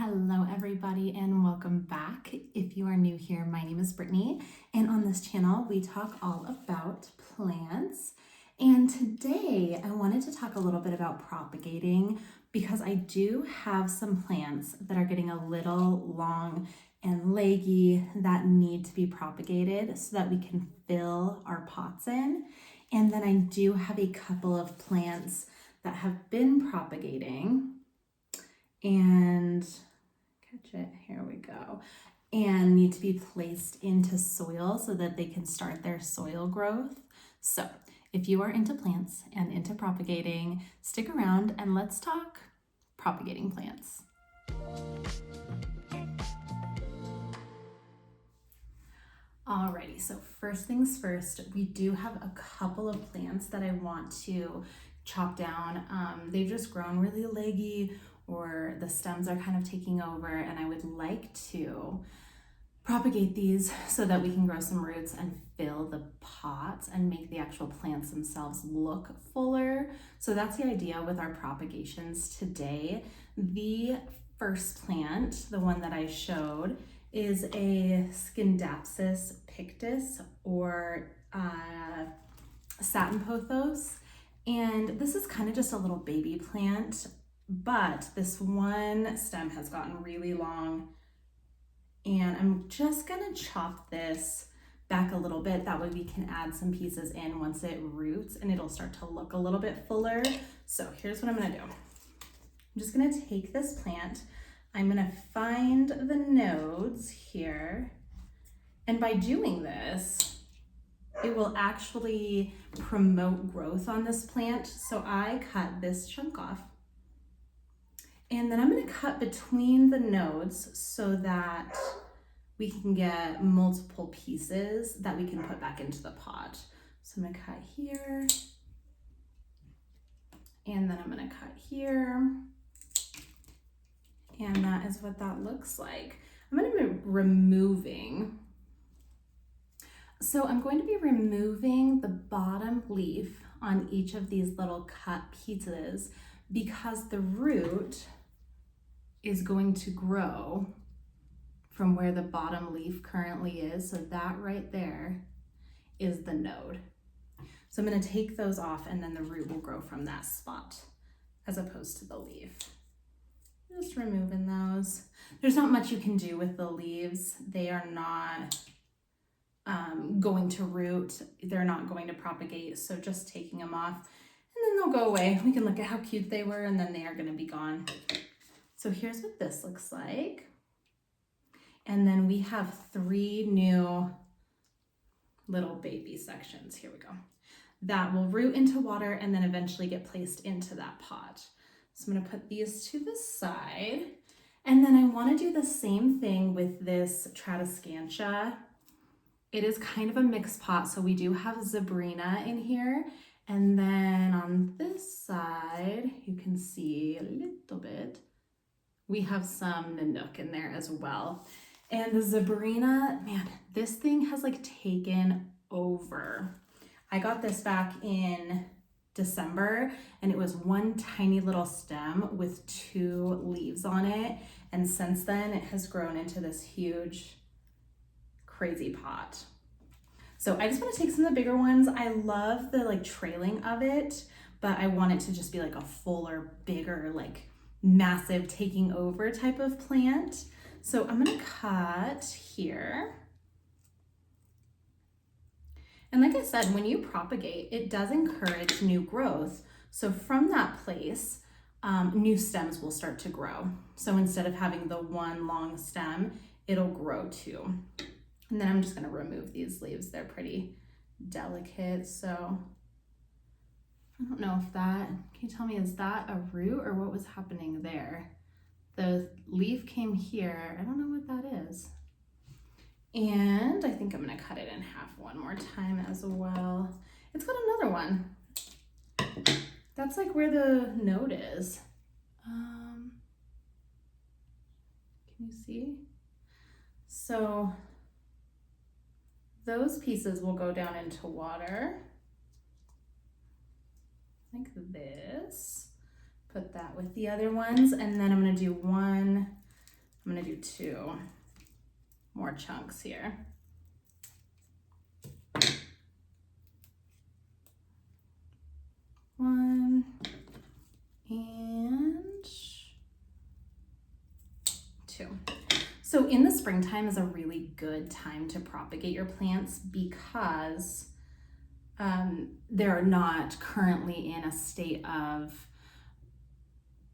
Hello everybody and welcome back. If you are new here, my name is Brittany and on this channel we talk all about plants. And today I wanted to talk a little bit about propagating because I do have some plants that are getting a little long and leggy that need to be propagated so that we can fill our pots in. And then I do have a couple of plants that have been propagating and catch it, here we go, and need to be placed into soil so that they can start their soil growth. So if you are into plants and into propagating, stick around and let's talk propagating plants. Alrighty, so first things first, we do have a couple of plants that I want to chop down. They've just grown really leggy or the stems are kind of taking over, and I would like to propagate these so that we can grow some roots and fill the pots and make the actual plants themselves look fuller. So that's the idea with our propagations today. The first plant, the one that I showed, is a Scindapsus pictus or satin pothos. And this is kind of just a little baby plant, but this one stem has gotten really long and I'm just gonna chop this back a little bit. That way we can add some pieces in once it roots and it'll start to look a little bit fuller. So here's what I'm gonna do. I'm just gonna take this plant, I'm gonna find the nodes here, and by doing this, it will actually promote growth on this plant. So I cut this chunk off. And then I'm gonna cut between the nodes so that we can get multiple pieces that we can put back into the pot. So I'm gonna cut here, and then I'm gonna cut here. And that is what that looks like. I'm going to be removing the bottom leaf on each of these little cut pieces because the root is going to grow from where the bottom leaf currently is. So that right there is the node. So I'm going to take those off and then the root will grow from that spot as opposed to the leaf. Just removing those. There's not much you can do with the leaves. They are not going to root. They're not going to propagate. So just taking them off and then they'll go away. We can look at how cute they were and then they are going to be gone. So here's what this looks like. And then we have 3 new little baby sections. Here we go. That will root into water and then eventually get placed into that pot. So I'm gonna put these to the side. And then I wanna do the same thing with this Tradescantia. It is kind of a mixed pot, so we do have Zebrina in here. And then on this side, you can see a little bit, we have some Nanook in there as well. And the Zebrina, man, this thing has like taken over. I got this back in December and it was one tiny little stem with 2 leaves on it, and since then it has grown into this huge crazy pot. So I just want to take some of the bigger ones. I love the like trailing of it, but I want it to just be like a fuller, bigger, like massive taking over type of plant. So I'm gonna cut here. And like I said, when you propagate, it does encourage new growth. So from that place, new stems will start to grow. So instead of having the one long stem, it'll grow 2. And then I'm just gonna remove these leaves. They're pretty delicate. So I don't know if that, can you tell me, is that a root or what was happening there? The leaf came here. I don't know what that is. And I think I'm gonna cut it in half one more time as well. It's got another one. That's like where the node is. Can you see? So those pieces will go down into water like this. Put that with the other ones, and then I'm gonna do one I'm gonna do 2 more chunks here. One and 2. So in the springtime is a really good time to propagate your plants because they're not currently in a state of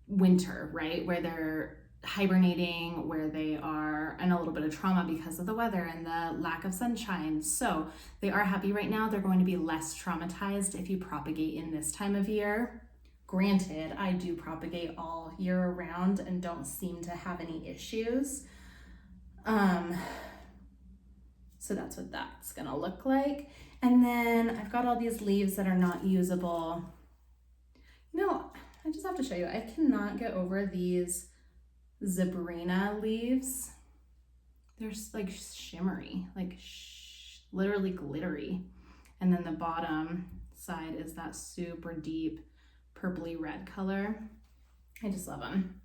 winter, right? Where they're hibernating, where they are in a little bit of trauma because of the weather and the lack of sunshine. So they are happy right now. They're going to be less traumatized if you propagate in this time of year. Granted, I do propagate all year around and don't seem to have any issues. So that's what that's gonna look like. And then I've got all these leaves that are not usable. You know, I just have to show you, I cannot get over these Zebrina leaves. They're like shimmery, like literally glittery. And then the bottom side is that super deep purpley red color. I just love them.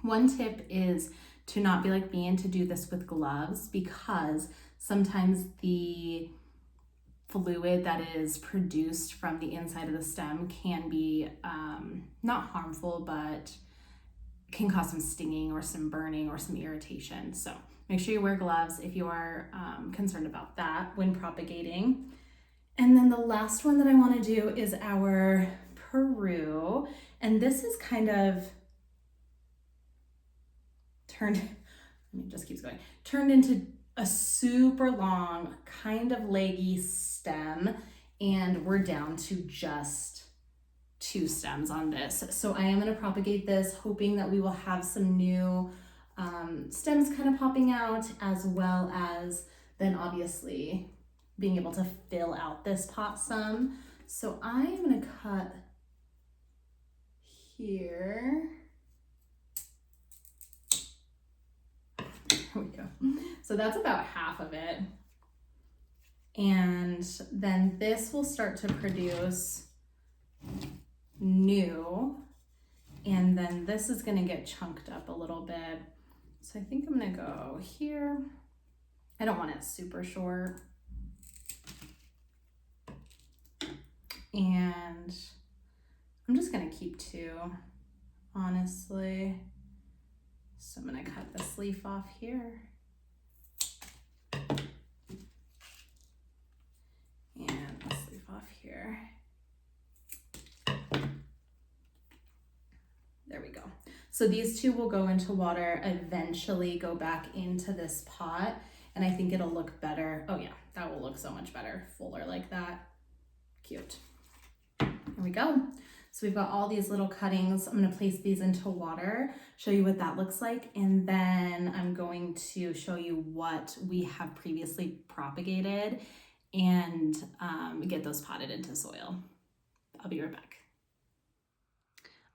One tip is to not be like me and to do this with gloves, because sometimes the fluid that is produced from the inside of the stem can be not harmful, but can cause some stinging or some burning or some irritation. So make sure you wear gloves if you are concerned about that when propagating. And then the last one that I want to do is our Peru. And this is kind of turned into a super long, kind of leggy stem, and we're down to just 2 stems on this. So I am going to propagate this, hoping that we will have some new stems kind of popping out, as well as then obviously being able to fill out this pot some. So I am going to cut here. There we go. So that's about half of it. And then this will start to produce new. And then this is gonna get chunked up a little bit. So I think I'm gonna go here. I don't want it super short. And I'm just gonna keep 2, honestly. So I'm gonna cut this leaf off here. And this leaf off here. There we go. So these 2 will go into water, eventually go back into this pot, and I think it'll look better. Oh yeah, that will look so much better, fuller like that. Cute. There we go. So we've got all these little cuttings. I'm gonna place these into water, show you what that looks like, and then I'm going to show you what we have previously propagated and get those potted into soil. I'll be right back.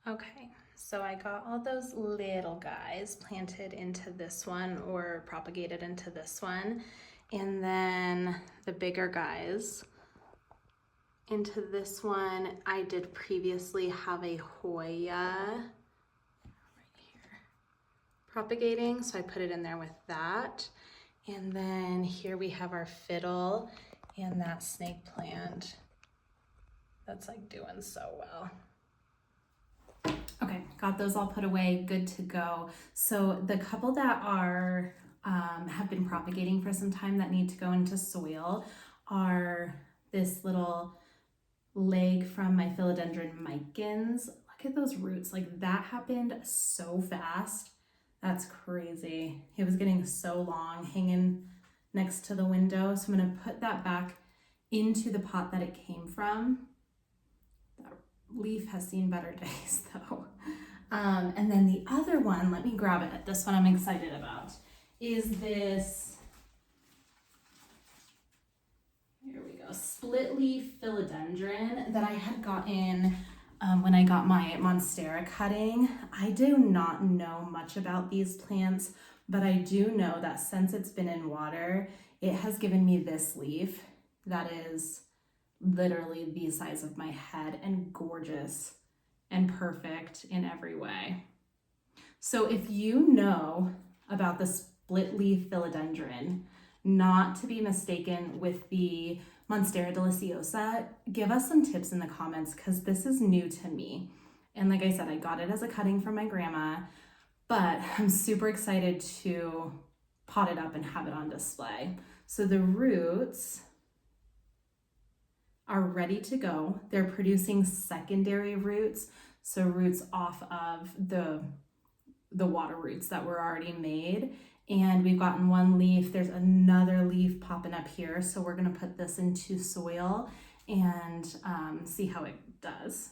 Okay, so I got all those little guys planted into this one or propagated into this one, and then the bigger guys into this one. I did previously have a Hoya right here propagating, so I put it in there with that. And then here we have our fiddle and that snake plant that's like doing so well. Okay, got those all put away, good to go. So the couple that are have been propagating for some time that need to go into soil are this little leg from my philodendron micans. Look at those roots, like that happened so fast. That's crazy. It was getting so long hanging next to the window. So I'm gonna put that back into the pot that it came from. That leaf has seen better days though. And then the other one, let me grab it. This one I'm excited about is this, here we go, split leaf philodendron that I had gotten when I got my Monstera cutting. I do not know much about these plants, but I do know that since it's been in water, it has given me this leaf that is literally the size of my head and gorgeous and perfect in every way. So if you know about the split leaf philodendron, not to be mistaken with the Monstera deliciosa. Give us some tips in the comments because this is new to me. And like I said, I got it as a cutting from my grandma, but I'm super excited to pot it up and have it on display. So the roots are ready to go. They're producing secondary roots, so roots off of the water roots that were already made. And we've gotten one leaf. There's another leaf popping up here, so we're gonna put this into soil and see how it does.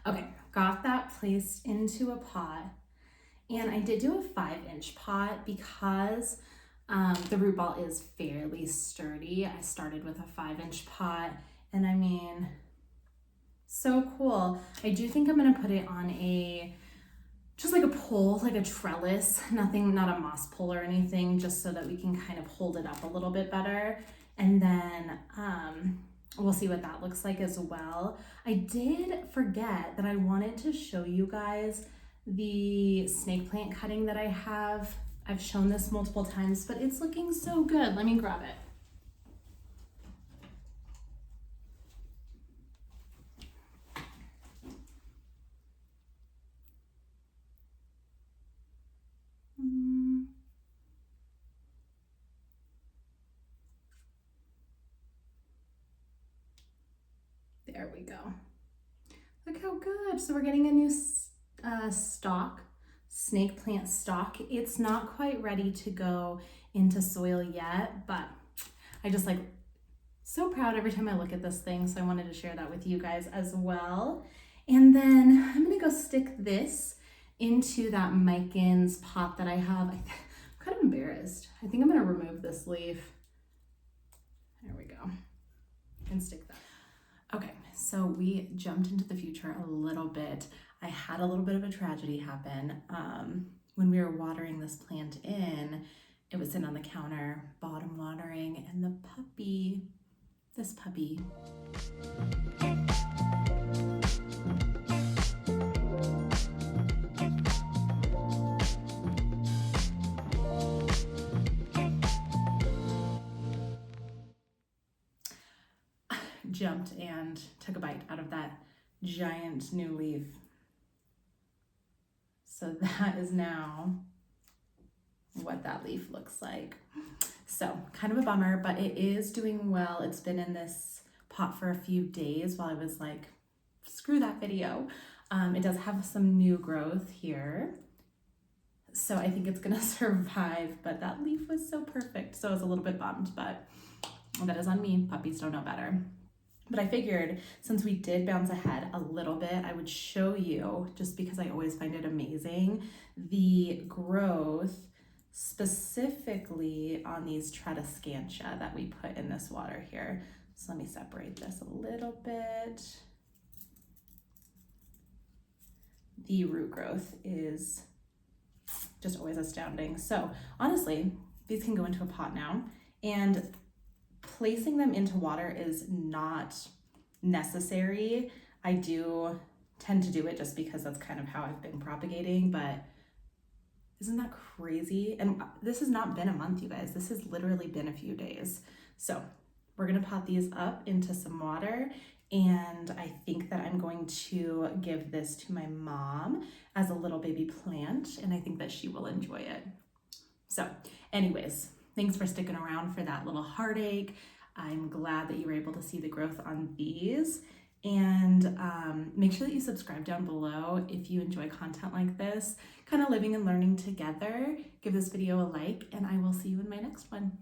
Okay, got that placed into a pot. And I did do a 5-inch pot because the root ball is fairly sturdy. I started with a 5-inch pot, and I mean, so cool. I do think I'm gonna put it on just like a pole, like a trellis, not a moss pole or anything, just so that we can kind of hold it up a little bit better. And then we'll see what that looks like as well. I did forget that I wanted to show you guys the snake plant cutting that I have. I've shown this multiple times, but it's looking so good. Let me grab it. There we go. Look how good. So we're getting a new stalk, snake plant stalk. It's not quite ready to go into soil yet, but I just like so proud every time I look at this thing. So I wanted to share that with you guys as well. And then I'm gonna go stick this into that Mikins pot that I have. I'm kind of embarrassed. I think I'm gonna remove this leaf. There we go. And stick that. Okay, so we jumped into the future a little bit. I had a little bit of a tragedy happen. When we were watering this plant in, it was sitting on the counter, bottom watering, and this puppy, jumped and took a bite out of that giant new leaf. So that is now what that leaf looks like. So kind of a bummer, but it is doing well. It's been in this pot for a few days while I was like, screw that video. It does have some new growth here. So I think it's gonna survive, but that leaf was so perfect. So I was a little bit bummed, but that is on me. Puppies don't know better. But I figured since we did bounce ahead a little bit, I would show you, just because I always find it amazing, the growth specifically on these Tradescantia that we put in this water here. So let me separate this a little bit. The root growth is just always astounding. So honestly, these can go into a pot now, and placing them into water is not necessary. I do tend to do it just because that's kind of how I've been propagating, but isn't that crazy? And this has not been a month, you guys. This has literally been a few days. So we're gonna pot these up into some water, and I think that I'm going to give this to my mom as a little baby plant, and I think that she will enjoy it. So anyways, thanks for sticking around for that little heartache. I'm glad that you were able to see the growth on these. And make sure that you subscribe down below if you enjoy content like this, kind of living and learning together. Give this video a like, and I will see you in my next one.